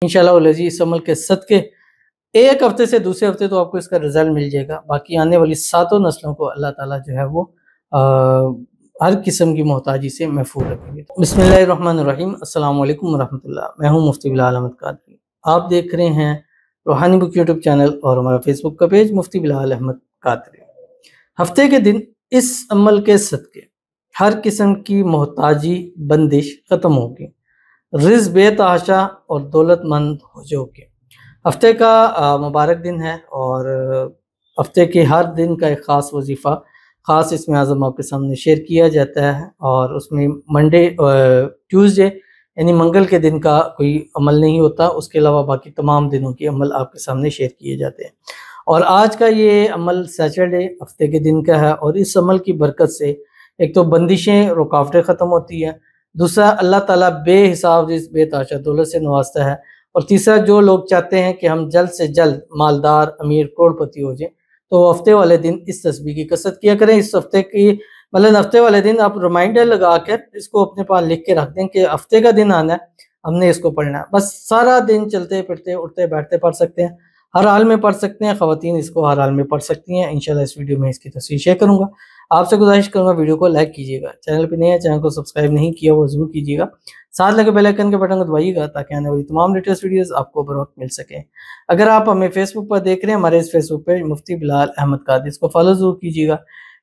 انشاءاللہ العزیز اس عمل کے صدقے ایک ہفتے سے دوسرے ہفتے تو آپ کو اس کا رزلٹ مل جائے گا. باقی آنے والی 7 نسلوں کو اللہ تعالیٰ جو ہے وہ ہر قسم کی محتاجی سے محفوظ رکھیں گے. بسم اللہ الرحمن الرحیم. السلام علیکم ورحمۃ اللہ. میں ہوں مفتی بلال احمد قادری. آپ دیکھ رہے ہیں روحانی بک یوٹیوب چینل اور ہمارا فیس بک کا پیج مفتی بلال احمد قادری. ہفتے کے دن اس عمل کے صدقے ہر قسم کی محتاجی بندش ختم ہوگی، رزق بے تحاشا اور دولت مند ہو جاؤ گے. ہفتے کا مبارک دن ہے اور ہفتے کے ہر دن کا ایک خاص وظیفہ، خاص اسم اعظم آپ کے سامنے شیئر کیا جاتا ہے، اور اس میں منڈے ٹیوزڈے یعنی منگل کے دن کا کوئی عمل نہیں ہوتا. اس کے علاوہ باقی تمام دنوں کے عمل آپ کے سامنے شیئر کیے جاتے ہیں. اور آج کا یہ عمل سیٹرڈے ہفتے کے دن کا ہے، اور اس عمل کی برکت سے ایک تو بندشیں رکاوٹیں ختم ہوتی ہیں، دوسرا اللہ تعالیٰ بے حساب رزق بے تحاشا دولت سے نوازتا ہے، اور تیسرا جو لوگ چاہتے ہیں کہ ہم جلد سے جلد مالدار امیر کروڑ پتی ہو جائیں تو ہفتے والے دن اس تسبیح کی کثرت کیا کریں. اس ہفتے کی ہفتے والے دن آپ ریمائنڈر لگا کر اس کو اپنے پاس لکھ کے رکھ دیں کہ ہفتے کا دن آنا ہے، ہم نے اس کو پڑھنا ہے. بس سارا دن چلتے پھرتے اٹھتے بیٹھتے پڑھ سکتے ہیں، ہر حال میں پڑھ سکتے ہیں. خواتین اس کو ہر حال میں پڑھ سکتی ہیں. انشاءاللہ اس ویڈیو میں اس کی تفصیل شیئر کروں گا. آپ سے گزارش کروں گا ویڈیو کو لائک کیجیے گا، چینل پہ نہیں ہے چینل کو سبسکرائب نہیں کیا وہ ضرور کیجیے گا، ساتھ لگے بیل آئیکن کے بٹن کو دبائیے گا تاکہ آنے والی تمام لیٹسٹ ویڈیوز آپ کو بر وقت مل سکیں. اگر آپ ہمیں فیس بک پر دیکھ رہے ہیں، ہمارے اس فیس بک پیج مفتی بلال احمد قادری، اس کو فالو ضرور کیجیے گا.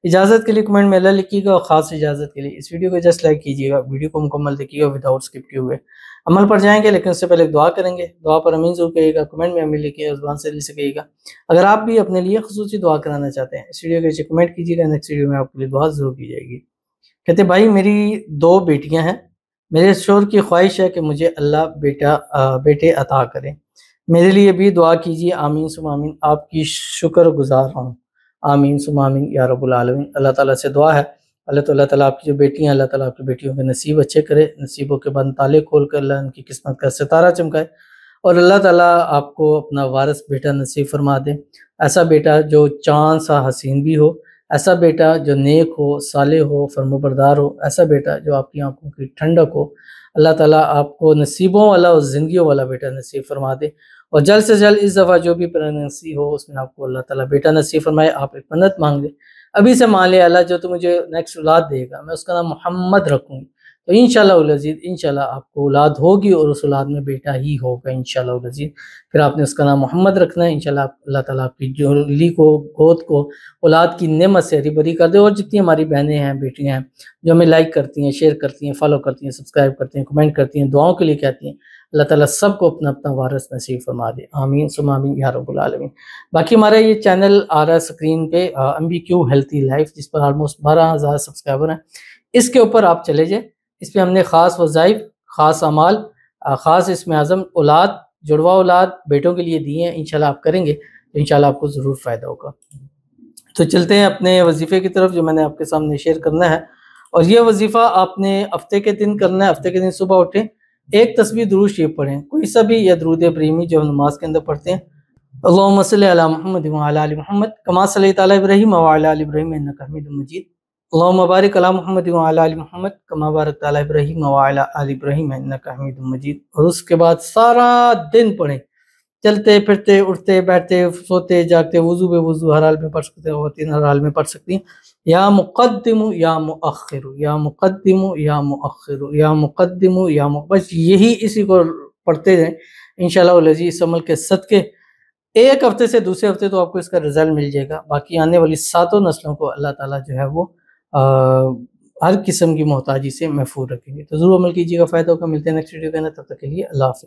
اجازت کے لیے کمنٹ میں اللہ لکھیے گا، اور خاص اجازت کے لیے اس ویڈیو کو جسٹ لائک کیجیے گا. ویڈیو کو مکمل دیکھیے گا وداؤٹ اسکپ کیے ہوئے. عمل پر جائیں گے لیکن اس سے پہلے ایک دعا کریں گے. دعا پر امین ضرور کہیے گا، کمنٹ میں امین لکھیے گا، زبان سے دل سے کہیے گا. اگر آپ بھی اپنے لیے خصوصی دعا کرانا چاہتے ہیں اس ویڈیو کے نیچے کمنٹ کیجیے گا، نیکسٹ ویڈیو میں آپ کے لیے دعا ضرور کی جائے گی. کہتے بھائی میری 2 بیٹیاں ہیں، میرے شوہر کی خواہش ہے کہ مجھے اللہ بیٹے عطا کرے، میرے لیے بھی دعا کیجیے. آمین ثم آمین. آپ کی شکر گزار ہوں. آمین ثم آمین یا رب العالمین. اللہ تعالیٰ سے دعا ہے اللہ تعالیٰ آپ کی جو بیٹیاں اللہ تعالیٰ آپ کی بیٹیوں کے نصیب اچھے کرے، نصیبوں کے بند تالے کھول کر اللہ ان کی قسمت کا ستارہ چمکائے، اور اللہ تعالیٰ آپ کو اپنا وارث بیٹا نصیب فرما دے. ایسا بیٹا جو چاند سا حسین بھی ہو، ایسا بیٹا جو نیک ہو، صالح ہو، فرمانبردار ہو، ایسا بیٹا جو آپ کی آنکھوں کی ٹھنڈک ہو. اللہ تعالیٰ آپ کو نصیبوں والا اور زندگیوں والا بیٹا نصیب فرما دے، اور جلد سے جلد اس دفعہ جو بھی پریگننسی ہو اس میں آپ کو اللہ تعالیٰ بیٹا نصیب فرمائے. آپ ایک منت مانگ لیں، ابھی سے مان لے اللہ جو تو مجھے نیکسٹ اولاد دے گا میں اس کا نام محمد رکھوں گی، تو انشاءاللہ العزیز انشاءاللہ آپ کو اولاد ہوگی اور اس اولاد میں بیٹا ہی ہوگا انشاءاللہ العزیز. پھر آپ نے اس کا نام محمد رکھنا ہے. انشاءاللہ اللہ تعالیٰ آپ کی جولی کو گود کو اولاد کی نعمت سے ہری بری کر دے. اور جتنی ہماری بہنیں ہیں بیٹیاں ہیں جو ہمیں لائک کرتی ہیں، شیئر کرتی ہیں، فالو کرتی ہیں، سبسکرائب کرتی ہیں، کمنٹ کرتی ہیں، دعاؤں کے لیے کہتی ہیں، اللہ تعالیٰ سب کو اپنا اپنا وارث نصیب فرما دے. آمین ثم آمین یا رب العالمین. باقی ہمارا یہ چینل آ رہا ہے اسکرین پہ MBQ ہیلتھی لائف، جس پر آلموسٹ 12,000 سبسکرائبر ہیں. اس کے اوپر آپ چلے جائیں، اس پہ ہم نے خاص وظائف، خاص اعمال، خاص اسم اعظم اولاد، جڑوا اولاد بیٹوں کے لیے دیے ہیں. انشاءاللہ آپ کریں گے تو انشاءاللہ آپ کو ضرور فائدہ ہوگا. تو چلتے ہیں اپنے وظیفے کی طرف جو میں نے آپ کے سامنے شیئر کرنا ہے. اور یہ وظیفہ آپ نے ہفتے کے دن کرنا ہے. ہفتے کے دن صبح اٹھیں، ایک تسبیح درود شریف پڑھیں، کوئی سا بھی، یا درود ابراہیمی جو ہم نماز کے اندر پڑھتے ہیں. اللہم صلی علی محمد وعلی آل محمد کما صلیت علی ابراہیم وعلی آل ابراہیم انک حمید مجید. اللہم بارک علی محمد وعلی آل محمد کما بارکت علی ابراہیم وعلی آل ابراہیم انک حمید مجید. اور اس کے بعد سارا دن پڑھیں، چلتے پھرتے اٹھتے بیٹھتے سوتے جاگتے، وضو بے وضو ہر حال میں پڑھ سکتے ہیں، خواتین ہر حال میں پڑھ سکتی ہیں. یا مقدم یا مؤخر یا مقدم یا مؤخر یا مقدم یا بس یہی اسی کو پڑھتے رہیں. انشاءاللہ العزیز اس عمل کے صدقے ایک ہفتے سے دوسرے ہفتے تو آپ کو اس کا رزلٹ مل جائے گا. باقی آنے والی 7 نسلوں کو اللہ تعالیٰ جو ہے وہ ہر قسم کی محتاجی سے محفوظ رکھیں گے. تو ضرور عمل کیجیے گا، فائدہ ہوگا. ملتے ہیں نیکسٹ ویڈیو کے اندر، تب تک کے لیے اللہ حافظ.